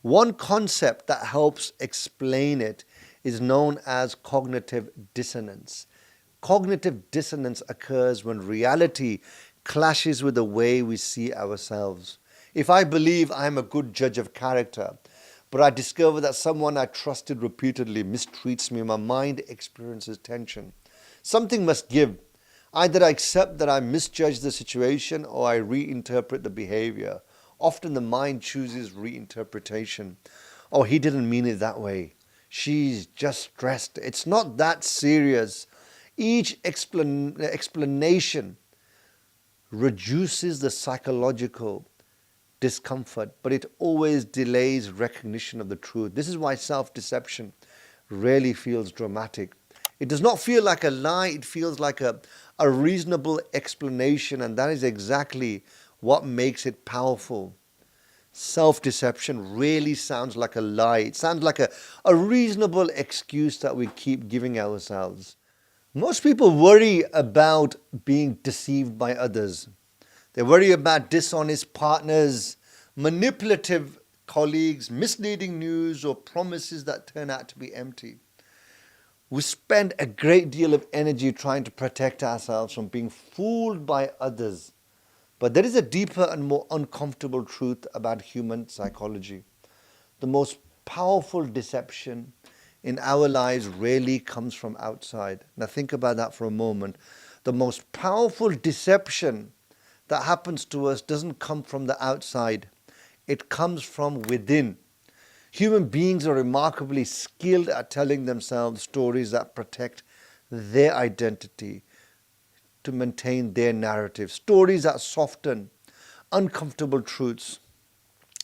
One concept that helps explain it is known as cognitive dissonance. Cognitive dissonance occurs when reality clashes with the way we see ourselves. If I believe I'm a good judge of character, but I discover that someone I trusted repeatedly mistreats me, my mind experiences tension. Something must give. Either I accept that I misjudged the situation or I reinterpret the behavior. Often the mind chooses reinterpretation. Oh, he didn't mean it that way. She's just stressed. It's not that serious. Each explanation reduces the psychological discomfort, but it always delays recognition of the truth. This is why self-deception rarely feels dramatic. It does not feel like a lie, it feels like a reasonable explanation, and that is exactly what makes it powerful. Self-deception really sounds like a lie. It sounds like a reasonable excuse that we keep giving ourselves. Most people worry about being deceived by others. They worry about dishonest partners, manipulative colleagues, misleading news, or promises that turn out to be empty. We spend a great deal of energy trying to protect ourselves from being fooled by others. But there is a deeper and more uncomfortable truth about human psychology. The most powerful deception in our lives rarely comes from outside. Now think about that for a moment. The most powerful deception that happens to us doesn't come from the outside. It comes from within. Human beings are remarkably skilled at telling themselves stories that protect their identity, to maintain their narrative. Stories that soften uncomfortable truths.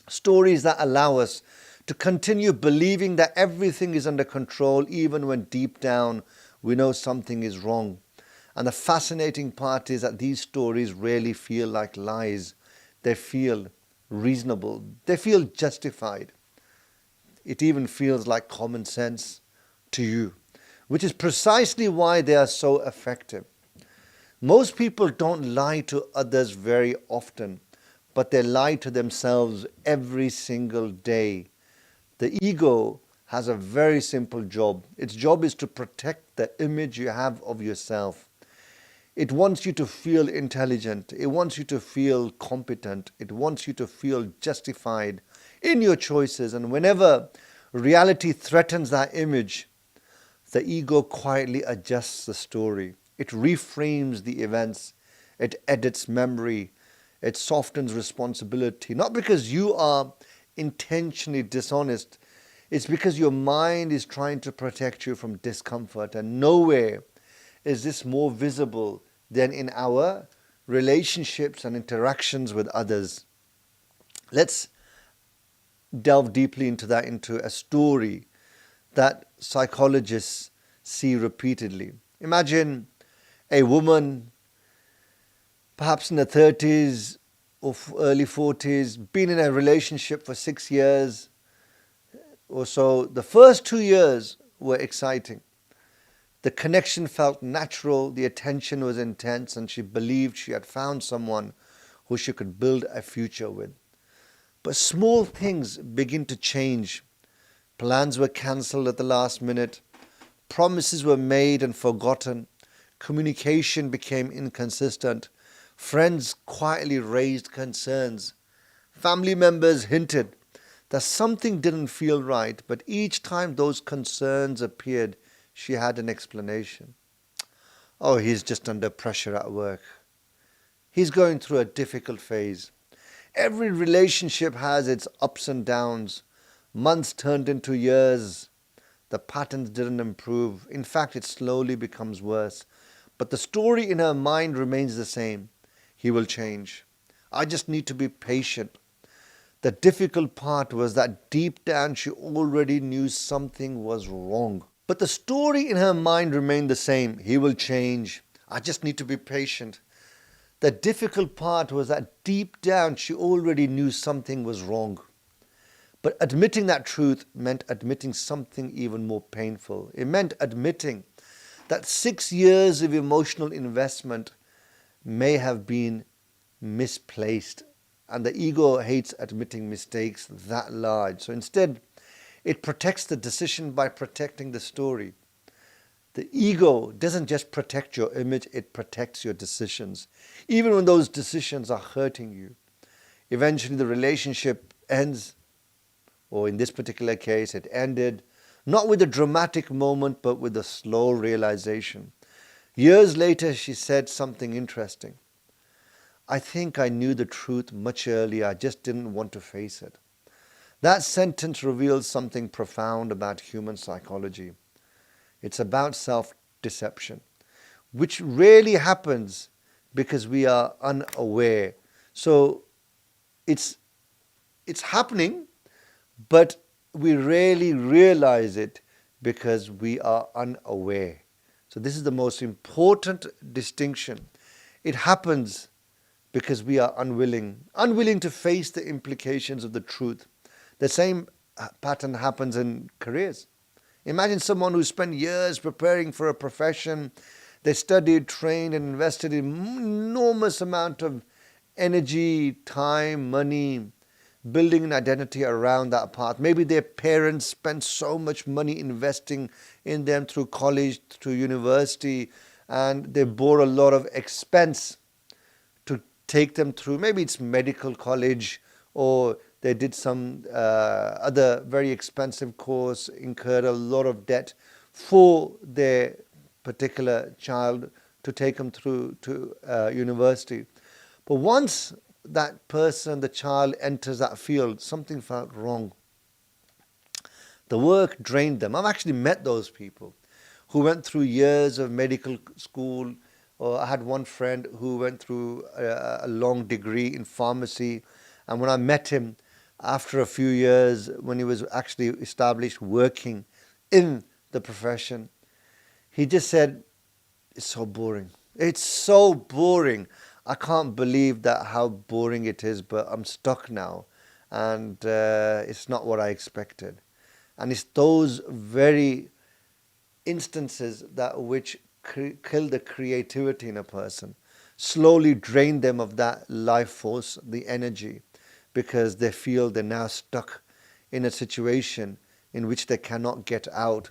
Stories that allow us to continue believing that everything is under control even when deep down we know something is wrong. And the fascinating part is that these stories rarely feel like lies. They feel reasonable. They feel justified. It even feels like common sense to you, which is precisely why they are so effective. Most people don't lie to others very often, but they lie to themselves every single day. The ego has a very simple job. Its job is to protect the image you have of yourself. It wants you to feel intelligent. It wants you to feel competent. It wants you to feel justified in your choices. And whenever reality threatens that image, the ego quietly adjusts the story. It reframes the events. It edits memory. It softens responsibility. Not because you are intentionally dishonest. It's because your mind is trying to protect you from discomfort. And nowhere is this more visible than in our relationships and interactions with others. Let's delve deeply into that, into a story that psychologists see repeatedly. Imagine a woman, perhaps in her 30s or early 40s, been in a relationship for 6 years or so. The first 2 years were exciting. The connection felt natural, the attention was intense, and she believed she had found someone who she could build a future with. But small things begin to change. Plans were cancelled at the last minute. Promises were made and forgotten. Communication became inconsistent. Friends quietly raised concerns. Family members hinted that something didn't feel right, but each time those concerns appeared, she had an explanation. Oh, he's just under pressure at work. He's going through a difficult phase. Every relationship has its ups and downs. Months turned into years. The patterns didn't improve. In fact, it slowly becomes worse. But the story in her mind remains the same. He will change. I just need to be patient. The difficult part was that deep down she already knew something was wrong. But the story in her mind remained the same. He will change. I just need to be patient. The difficult part was that deep down she already knew something was wrong. But admitting that truth meant admitting something even more painful. It meant admitting that 6 years of emotional investment may have been misplaced. And the ego hates admitting mistakes that large. So instead, it protects the decision by protecting the story. The ego doesn't just protect your image, it protects your decisions. Even when those decisions are hurting you. Eventually the relationship ends, or in this particular case, it ended, not with a dramatic moment, but with a slow realization. Years later, she said something interesting. I think I knew the truth much earlier, I just didn't want to face it. That sentence reveals something profound about human psychology. It's about self-deception, which rarely happens because we are unaware. So it's happening, but we rarely realize it because we are unaware. So this is the most important distinction. It happens because we are unwilling to face the implications of the truth. The same pattern happens in careers. Imagine someone who spent years preparing for a profession. They studied, trained, and invested in enormous amount of energy, time, money, building an identity around that path. Maybe their parents spent so much money investing in them through college, through university, and they bore a lot of expense to take them through. Maybe it's medical college, or they did some other very expensive course, incurred a lot of debt for their particular child to take them through to university. But once that person, the child, enters that field, something felt wrong. The work drained them. I've actually met those people who went through years of medical school, or I had one friend who went through a long degree in pharmacy, and when I met him, after a few years, when he was actually established working in the profession, he just said, it's so boring. It's so boring. I can't believe that how boring it is, but I'm stuck now. And it's not what I expected. And it's those very instances that which kill the creativity in a person, slowly drain them of that life force, the energy, because they feel they're now stuck in a situation in which they cannot get out,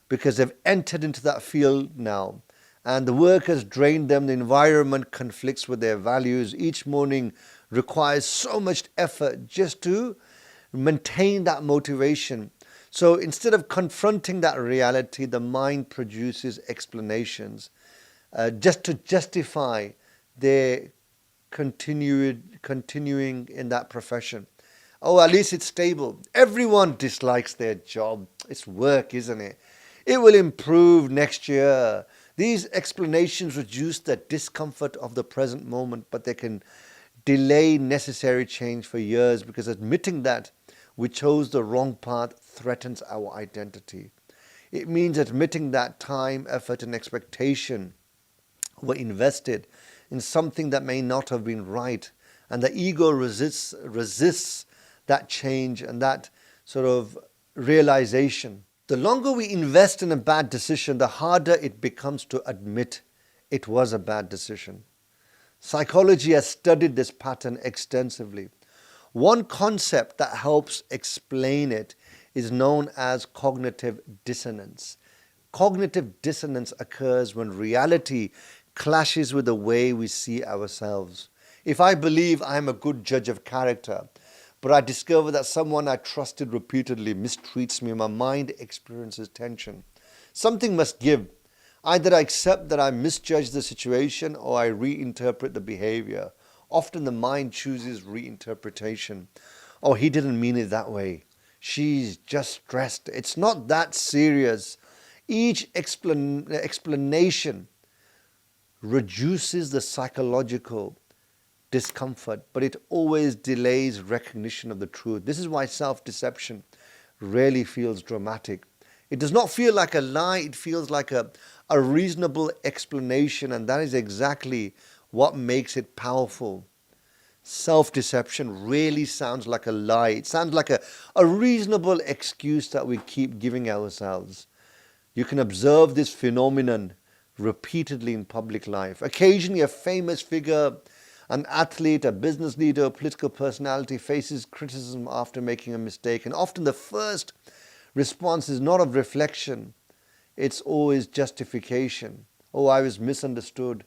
because they've entered into that field now. And the work has drained them, the environment conflicts with their values. Each morning requires so much effort just to maintain that motivation. So instead of confronting that reality, the mind produces explanations just to justify their continuing in that profession. Oh, at least it's stable. Everyone dislikes their job. It's work, isn't it? It will improve next year. These explanations reduce the discomfort of the present moment, but they can delay necessary change for years, because admitting that we chose the wrong path threatens our identity. It means admitting that time, effort, and expectation were invested in something that may not have been right. And the ego resists that change and that sort of realization. The longer we invest in a bad decision, the harder it becomes to admit it was a bad decision. Psychology has studied this pattern extensively. One concept that helps explain it is known as cognitive dissonance. Cognitive dissonance occurs when reality clashes with the way we see ourselves. If I believe I'm a good judge of character, but I discover that someone I trusted repeatedly mistreats me, my mind experiences tension. Something must give. Either I accept that I misjudged the situation, or I reinterpret the behavior. Often the mind chooses reinterpretation. Oh, he didn't mean it that way. She's just stressed. It's not that serious. Each explanation reduces the psychological discomfort, but it always delays recognition of the truth. This is why self-deception rarely feels dramatic. It does not feel like a lie, it feels like a reasonable explanation, and that is exactly what makes it powerful. Self-deception really sounds like a lie. It sounds like a reasonable excuse that we keep giving ourselves. You can observe this phenomenon repeatedly in public life. Occasionally a famous figure, An athlete, a business leader, a political personality faces criticism after making a mistake, and often the first response is not of reflection, it's always justification. Oh, I was misunderstood.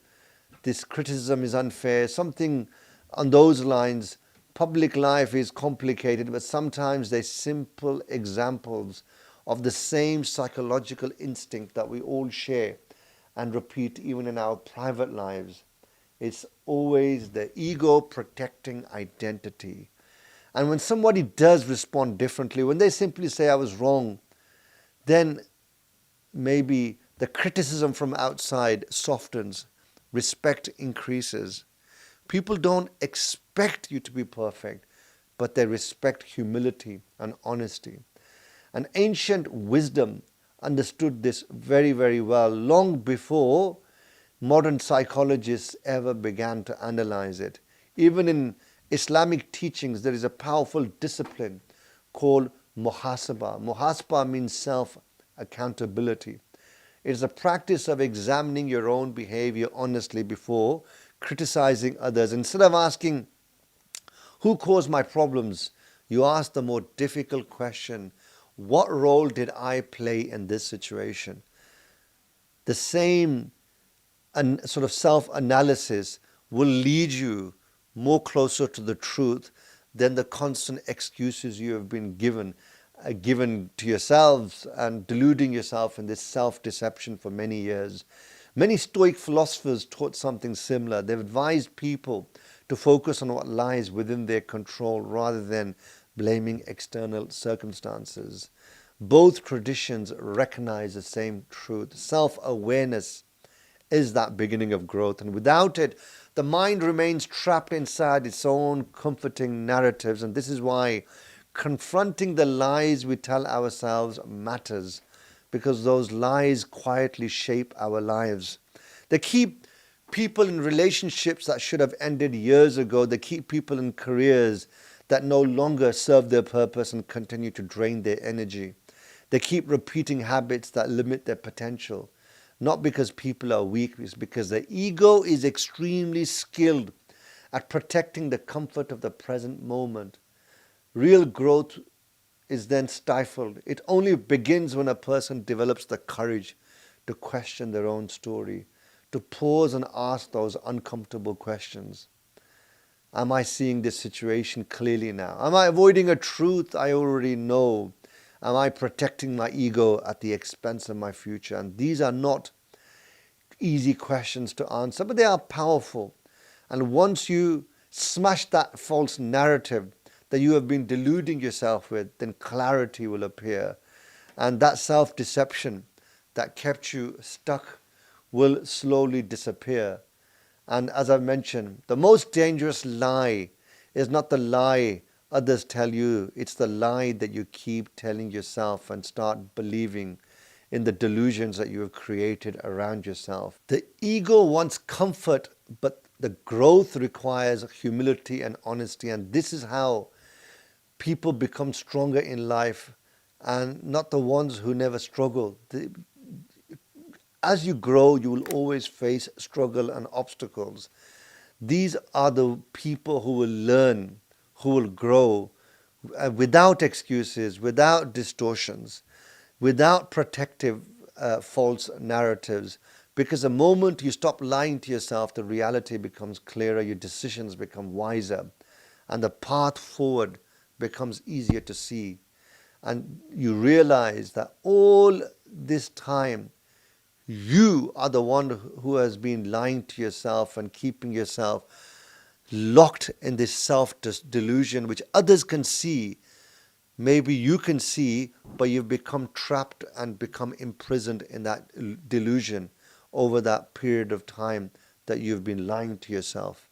This criticism is unfair. Something on those lines. Public life is complicated, but sometimes they're simple examples of the same psychological instinct that we all share and repeat even in our private lives. It's always the ego protecting identity. And when somebody does respond differently, when they simply say, I was wrong, then maybe the criticism from outside softens, respect increases. People don't expect you to be perfect, but they respect humility and honesty. And ancient wisdom understood this very, very well, long before modern psychologists ever began to analyze it. Even in Islamic teachings, there is a powerful discipline called muhasabah. Muhasabah means self-accountability. It is a practice of examining your own behavior honestly before criticizing others. Instead of asking, who caused my problems? You ask the more difficult question, what role did I play in this situation? The same sort of self-analysis will lead you more closer to the truth than the constant excuses you have been given to yourselves and deluding yourself in this self-deception for many years. Many Stoic philosophers taught something similar. They've advised people to focus on what lies within their control rather than blaming external circumstances. Both traditions recognize the same truth. Self-awareness is that beginning of growth, and without it, the mind remains trapped inside its own comforting narratives, and this is why confronting the lies we tell ourselves matters, because those lies quietly shape our lives. They keep people in relationships that should have ended years ago. They keep people in careers that no longer serve their purpose and continue to drain their energy. They keep repeating habits that limit their potential. Not because people are weak, it's because the ego is extremely skilled at protecting the comfort of the present moment. Real growth is then stifled. It only begins when a person develops the courage to question their own story, to pause and ask those uncomfortable questions. Am I seeing this situation clearly now? Am I avoiding a truth I already know? Am I protecting my ego at the expense of my future? And these are not easy questions to answer, but they are powerful. And once you smash that false narrative that you have been deluding yourself with, then clarity will appear. And that self-deception that kept you stuck will slowly disappear. And as I mentioned, the most dangerous lie is not the lie others tell you, it's the lie that you keep telling yourself and start believing in the delusions that you have created around yourself. The ego wants comfort, but the growth requires humility and honesty. And this is how people become stronger in life, and not the ones who never struggle. As you grow, you will always face struggle and obstacles. These are the people who will learn, who will grow without excuses, without distortions, without protective false narratives. Because the moment you stop lying to yourself, the reality becomes clearer, your decisions become wiser, and the path forward becomes easier to see. And you realize that all this time, you are the one who has been lying to yourself and keeping yourself locked in this self-delusion, which others can see. Maybe you can see, but you've become trapped and become imprisoned in that delusion over that period of time that you've been lying to yourself.